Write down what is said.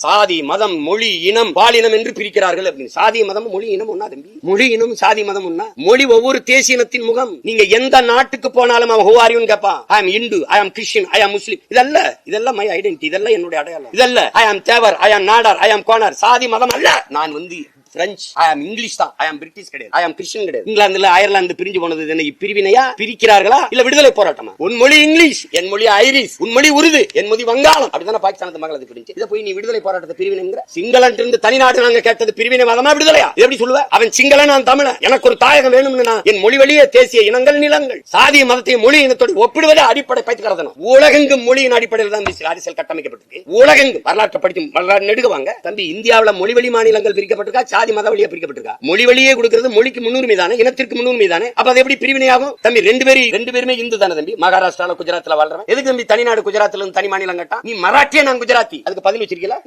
சாதி மதம் மொழி இனம் பாலினம் என்று பிரிக்கிறார்கள் அப்படின்னு. சாதி மதம் மொழி இனம் ஒன்னா தம்பி? மொழி இனம் சாதி மதம் ஒன்னா? மொழி ஒவ்வொரு தேசியனத்தின் முகம். நீங்க எந்த நாட்டுக்கு போனாலும் அவன் who are you ன்னு கேட்பான். I am Hindu, I am Christian, I am Muslim. இதெல்லாம் my identity, இதெல்லாம் என்னுடைய அடையாளம். இதெல்லாம் I am Thevar, I am Nadar, I am Konar. சாதி மதம் அல்ல. நான் பிரெஞ்சு, ஐ ஆம் இங்கிலீஷ் தான், ஐ ஆம் பிரிட்டிஷ் கிடையாது, ஐ ஆம் கிறிஸ்டியன் கிடையாது. இங்கிலாந்துல அயர்லாந்து பிரிஞ்சு போனது என்ன பிரிவினையா? பிரிக்கிறார்களா இல்ல விடுதலை போராட்டமா? உன் மொழி இங்கிலீஷ், என் மொழி ஐரிஷ், உன் மொழி உருது, என் மொழி வங்காளம். அப்படிதானே பாகிஸ்தானத்து மக்கள் அது பிரிஞ்சு. இதை போய் நீ விடுதலை போராட்டத்தை பிரிவினைங்கிற? சிங்களன் இருந்து தனிநாடு நாங்க கேட்டது பிரிவினை வாதமா விடுதலையா? எப்படி சொல்லுவ? அவன் சிங்களன், நான் தமிழன், எனக்கு ஒரு தாயகம் வேணும்னு என் மொழி வழியே தேசிய இனங்கள் நிலங்கள் சாதிய மதத்தை மொழி இனத்தோடு ஒப்பிடுவதே அடிப்படை பயிற்சிக்கிறதனம். உலகெங்கும் மொழியின் அடிப்படையில் தான் அரசியல் கட்டமைக்கப்பட்டிருக்கு. உலகெங்கும் வரலாற்றை படிக்கும் வரலாறு நெடுகுவாங்க தம்பி. இந்தியாவில் மொழி வழி மாநிலங்கள் பிரிக்கப்பட்டிருக்கா, சாதி மத வழியே பிரிக்கப்பட்டிருக்கா? மொழி வழியே கொடுக்கிறது மொழிக்கு முன்னுரிமை தானே, இனத்திற்கு முன்னுரிமை தானே. அப்ப அது எப்படி பிரிவினையாகும் தம்பி? ரெண்டு பேருமே இந்து தானே தம்பி. மகாராஷ்டிரால குஜராத்ல வாழ்றவன் எதுக்கு தம்பி தனிநாடு குஜராத்ல இருந்து தனி மாநிலம் கட்டா? நீ மராட்டியா, நான் குஜராத்தி, அதுக்கு பதில் வச்சிருக்கீங்களா?